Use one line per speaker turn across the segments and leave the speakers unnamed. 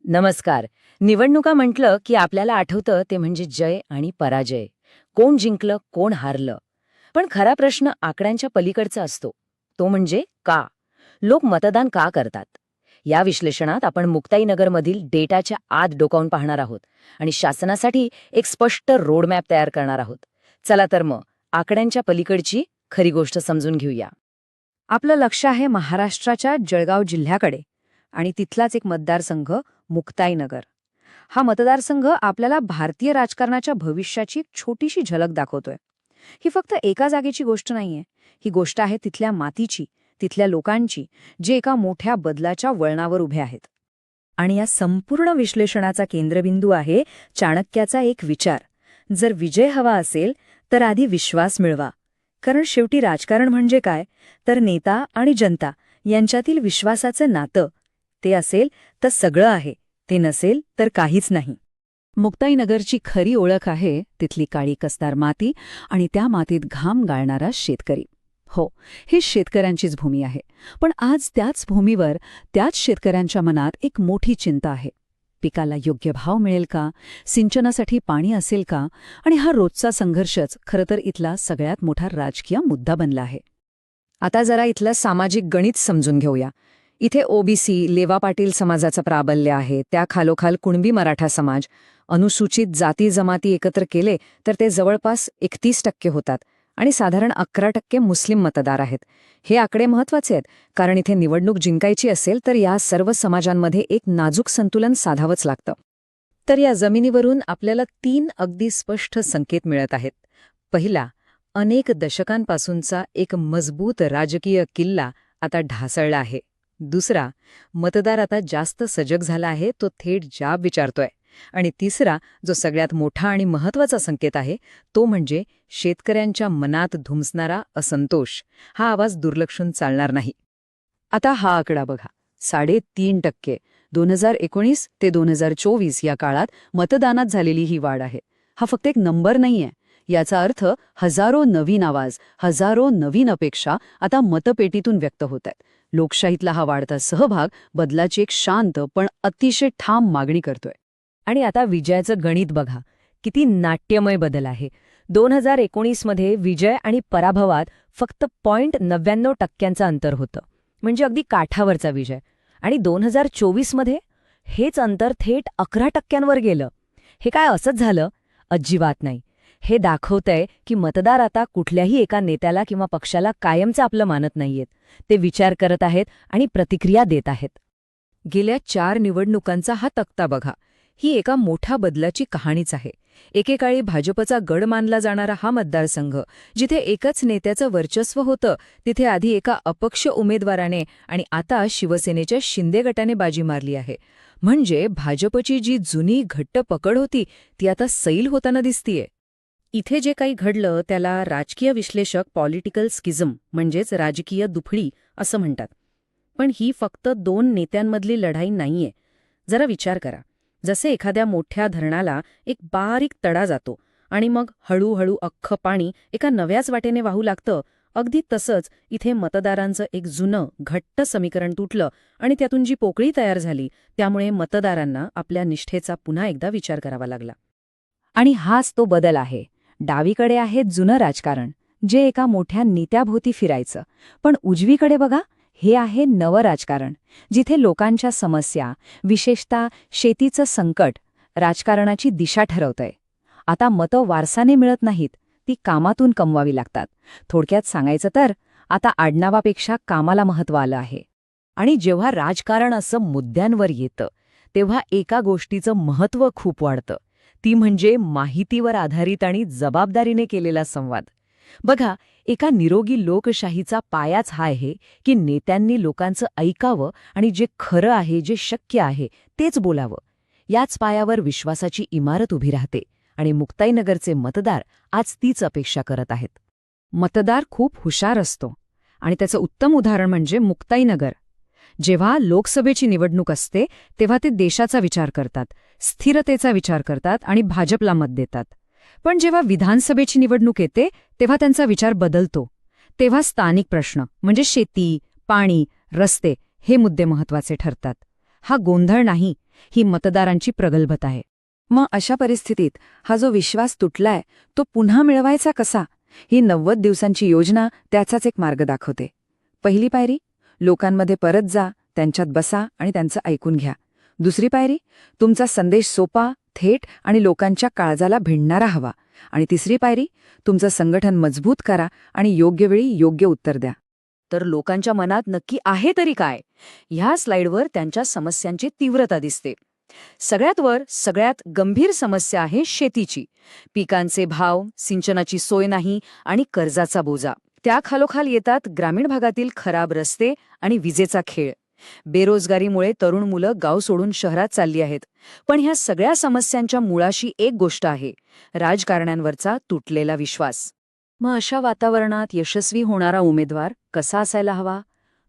नमस्कार. निवडणुका म्हटलं की आपल्याला आठवतं ते म्हणजे जय आणि पराजय. कोण जिंकलं, कोण हारलं. पण खरा प्रश्न आकड्यांच्या पलीकडचा असतो. तो म्हणजे का? लोक मतदान का करतात? या विश्लेषणात आपण मुक्ताईनगरमधील डेटाच्या आत डोकावून पाहणार आहोत आणि शासनासाठी एक स्पष्ट रोडमॅप तयार करणार आहोत. चला तर मग आकड्यांच्या पलीकडची खरी गोष्ट समजून घेऊया.
आपलं लक्ष आहे महाराष्ट्राच्या जळगाव जिल्ह्याकडे आणि तिथलाच एक मतदारसंघ मुक्ताईनगर. हा मतदारसंघ आपल्याला भारतीय राजकारणाच्या भविष्याची एक छोटीशी झलक दाखवतोय. ही फक्त एका जागेची गोष्ट नाहीये. ही गोष्ट आहे तिथल्या मातीची, तिथल्या लोकांची, जे एका मोठ्या बदलाच्या वळणावर उभे आहेत. आणि या संपूर्ण विश्लेषणाचा केंद्रबिंदू आहे चाणक्याचा एक विचार: जर विजय हवा असेल तर आधी विश्वास मिळवा. कारण शेवटी राजकारण म्हणजे काय, तर नेता आणि जनता यांच्यातील विश्वासाचं नातं. ते असेल तर सगळं आहे, ते नसेल तर काहीच नाही. मुक्ताईनगरची खरी ओळख आहे तिथली काळी कसदार माती आणि त्या मातीत घाम गाळणारा शेतकरी. हो, ही शेतकऱ्यांचीच भूमी आहे. पण आज त्याच भूमीवर, त्याच शेतकऱ्यांच्या मनात एक मोठी चिंता आहे. पिकाला योग्य भाव मिळेल का, सिंचनासाठी पाणी असेल का, आणि हा रोजचा संघर्षच खरं तर इथला सगळ्यात मोठा राजकीय मुद्दा बनला आहे. आता जरा इथलं सामाजिक गणित समजून घेऊया. इथे ओबीसी, लेवा पाटील समाजाचं प्राबल्य आहे, त्या खालोखाल कुणबी मराठा समाज, अनुसूचित जाती जमाती एकत्र केले तर ते जवळपास 31% होतात आणि साधारण 11% मुस्लिम मतदार आहेत. हे आकडे महत्वाचे आहेत, कारण इथे निवडणूक जिंकायची असेल तर या सर्व समाजांमध्ये एक नाजूक संतुलन साधावंच लागतं. तर या जमिनीवरून आपल्याला 3 अगदी स्पष्ट संकेत मिळत आहेत. पहिला, अनेक दशकांपासूनचा एक मजबूत राजकीय किल्ला आता ढासळला आहे. दुसरा, मतदार आता जास्त सजग झाला आहे, तो थेट जाब विचारतोय. आणि तिसरा, जो सगळ्यात मोठा आणि महत्वाचा संकेत आहे, तो म्हणजे शेतकऱ्यांच्या मनात धुमसणारा असंतोष. हा आवाज दुर्लक्षून चालणार नाही. आता हा आकडा बघा, 3.5%. 2019 ते 2024 या काळात मतदानात झालेली ही वाढ आहे. हा फक्त एक नंबर नाहीये. याचा अर्थ हजारो नवीन आवाज, हजारो नवीन अपेक्षा आता मतपेटीतून व्यक्त होत आहेत. लोकशाहीतला हा वाढता सहभाग बदलाची एक शांत पण अतिशय ठाम मागणी करतोय.
आणि आता विजयाचं गणित बघा, किती नाट्यमय बदल आहे. 2019 मध्ये विजय आणि पराभवात फक्त 0.99% अंतर होतं, म्हणजे अगदी काठावरचा विजय. आणि 2024 मध्ये हेच अंतर थेट 11%वर गेलं. हे काय असंच झालं? अजिबात नाही. हे दाखवतंय की मतदार आता कुठल्याही एका नेत्याला किंवा पक्षाला कायमचं आपलं मानत नाहीयेत. ते विचार करत आहेत आणि प्रतिक्रिया देत आहेत.
गेल्या 4 निवडणुकांचा हा तक्ता बघा. ही एका मोठ्या बदलाची कहाणीच आहे. एकेकाळी भाजपचा गड मानला जाणारा हा मतदारसंघ, जिथे एकच नेत्याचं वर्चस्व होतं, तिथे आधी एका अपक्ष उमेदवाराने आणि आता शिवसेनेच्या शिंदे गटाने बाजी मारली आहे. म्हणजे भाजपची जी जुनी घट्ट पकड होती ती आता सैल होताना दिसतीये. इथे जे काही घडलं त्याला राजकीय विश्लेषक पॉलिटिकल स्किझम म्हणजेच राजकीय दुफळी असं म्हणतात. पण ही फक्त 2 नेत्यांमधली लढाई नाहीये. जरा विचार करा, जसे एखाद्या मोठ्या धरणाला एक बारीक तडा जातो आणि मग हळूहळू अख्खं पाणी एका नव्याच वाटेने वाहू लागतं, अगदी तसंच इथे मतदारांचं एक जुनं घट्ट समीकरण तुटलं आणि त्यातून जी पोकळी तयार झाली, त्यामुळे मतदारांना आपल्या निष्ठेचा पुन्हा एकदा विचार करावा लागला. आणि हाच तो बदल आहे. डावीकडे आहे जुनं राजकारण, जे एका मोठ्या नेत्याभोवती फिरायचं. पण उजवीकडे बघा, हे आहे नवं राजकारण, जिथे लोकांच्या समस्या, विशेषतः शेतीचं संकट, राजकारणाची दिशा ठरवतंय. आता मतं वारसाने मिळत नाहीत, ती कामातून कमवावी लागतात. थोडक्यात सांगायचं तर आता आडनावापेक्षा कामाला महत्त्व आलं आहे.
आणि जेव्हा राजकारण असं मुद्द्यांवर येतं, तेव्हा एका गोष्टीचं महत्त्व खूप वाढतं. ती म्हणजे माहितीवर आधारित आणि जबाबदारीने केलेला संवाद. बघा, एका निरोगी लोकशाहीचा पायाच हा आहे की नेत्यांनी लोकांचं ऐकावं आणि जे खरं आहे, जे शक्य आहे, तेच बोलावं. याच पायावर विश्वासाची इमारत उभी राहते आणि मुक्ताईनगरचे मतदार आज तीच अपेक्षा करत आहेत.
मतदार खूप हुशार असतो आणि त्याचं उत्तम उदाहरण म्हणजे मुक्ताईनगर. जेव्हा लोकसभेची निवडणूक असते तेव्हा ते देशाचा विचार करतात, स्थिरतेचा विचार करतात आणि भाजपला मत देतात. पण जेव्हा विधानसभेची निवडणूक येते तेव्हा त्यांचा विचार बदलतो. तेव्हा स्थानिक प्रश्न म्हणजे शेती, पाणी, रस्ते हे मुद्दे महत्वाचे ठरतात. हा गोंधळ नाही,
ही मतदारांची प्रगल्भता आहे.
मग अशा परिस्थितीत हा जो विश्वास तुटलाय तो पुन्हा मिळवायचा कसा? ही 90 दिवसांची योजना त्याचाच एक मार्ग दाखवते. पहिली पायरी, लोकांमध्ये परत जा, त्यांच्यात बसा आणि त्यांचं ऐकून घ्या. दुसरी पायरी, तुमचा संदेश सोपा, थेट आणि लोकांच्या काळजाला भिडणारा हवा. आणि तिसरी पायरी, तुमचं संघटन मजबूत करा आणि योग्य वेळी योग्य उत्तर द्या. तर लोकांच्या मनात नक्की आहे तरी काय? ह्या स्लाइडवर त्यांच्या समस्यांची तीव्रता दिसते. सगळ्यात वर सगळ्यात गंभीर समस्या आहे शेतीची. पिकांचे भाव, सिंचनाची सोय नाही आणि कर्जाचा बोजा. त्या खालोखाल येतात ग्रामीण भागातील खराब रस्ते आणि विजेचा खेळ. बेरोजगारीमुळे तरुण मुलं गाव सोडून शहरात चालली आहेत. पण ह्या सगळ्या समस्यांच्या मुळाशी एक गोष्ट आहे, राजकारण्यांवरचा तुटलेला विश्वास. मग अशा वातावरणात यशस्वी होणारा उमेदवार कसा असायला हवा?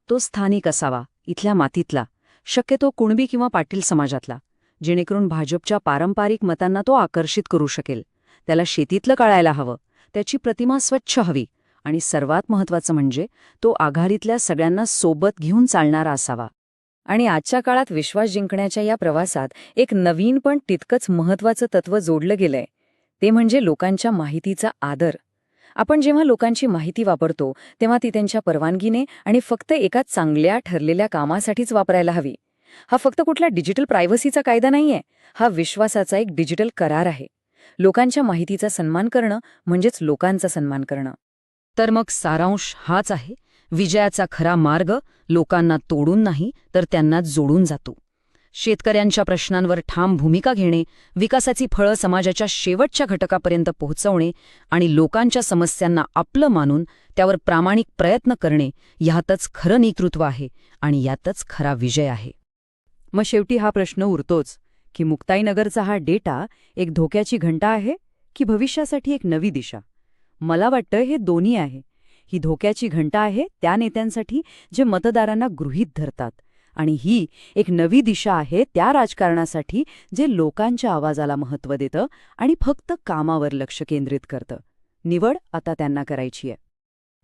तो स्थानिक असावा, इथल्या मातीतला, शक्यतो कुणबी किंवा पाटील समाजातला, जेणेकरून भाजपच्या पारंपरिक मतांना तो आकर्षित करू शकेल. त्याला शेतीतलं कळायला हवं, त्याची प्रतिमा स्वच्छ हवी आणि सर्वात महत्त्वाचं म्हणजे तो आघाडीतल्या सगळ्यांना सोबत घेऊन चालणारा असावा. आणि आजच्या काळात विश्वास जिंकण्याच्या या प्रवासात एक नवीन पण तितकंच महत्त्वाचं तत्त्व जोडलं गेलंय, ते म्हणजे लोकांच्या माहितीचा आदर. आपण जेव्हा लोकांची माहिती वापरतो तेव्हा ती त्यांच्या परवानगीने आणि फक्त एका चांगल्या ठरलेल्या कामासाठीच वापरायला हवी. हा फक्त कुठला डिजिटल प्रायव्हसीचा कायदा नाहीये, हा विश्वासाचा एक डिजिटल करार आहे. लोकांच्या माहितीचा सन्मान करणं म्हणजेच लोकांचा सन्मान करणं. तर मग सारांश हाच आहे, विजयाचा खरा मार्ग लोकांना तोडून नाही तर त्यांना जोडून जातो. शेतकऱ्यांच्या प्रश्नांवर ठाम भूमिका घेणे, विकासाची फळं समाजाच्या शेवटच्या घटकापर्यंत पोहोचवणे आणि लोकांच्या समस्यांना आपलं मानून त्यावर प्रामाणिक प्रयत्न करणे, ह्यातच खरं नेतृत्व आहे आणि यातच खरा विजय आहे. मग शेवटी हा प्रश्न उरतोच की मुक्ताईनगरचा हा डेटा एक धोक्याची घंटा आहे की भविष्यासाठी एक नवी दिशा? मला वाटतं हे दोन्ही आहे. ही धोक्याची घंटा आहे त्या नेत्यांसाठी जे मतदारांना गृहीत धरतात, आणि ही एक नवी दिशा आहे त्या राजकारणासाठी जे लोकांच्या आवाजाला महत्त्व देतं आणि फक्त कामावर लक्ष केंद्रित करतं. निवड आता त्यांना करायची आहे.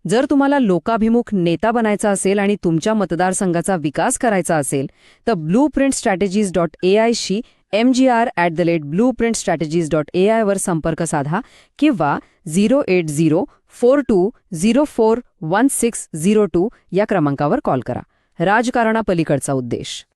जर तुम्हाला लोकाभिमुख नेता बनायचा असेल आणि तुमच्या मतदारसंघाचा विकास करायचा असेल तर blueprintstrategies.ai शी mgr@blueprintstrategies.ai वर संपर्क साधा किंवा 08042041602 या क्रमांकावर कॉल करा. राजकारणापलीकडचा उद्देश.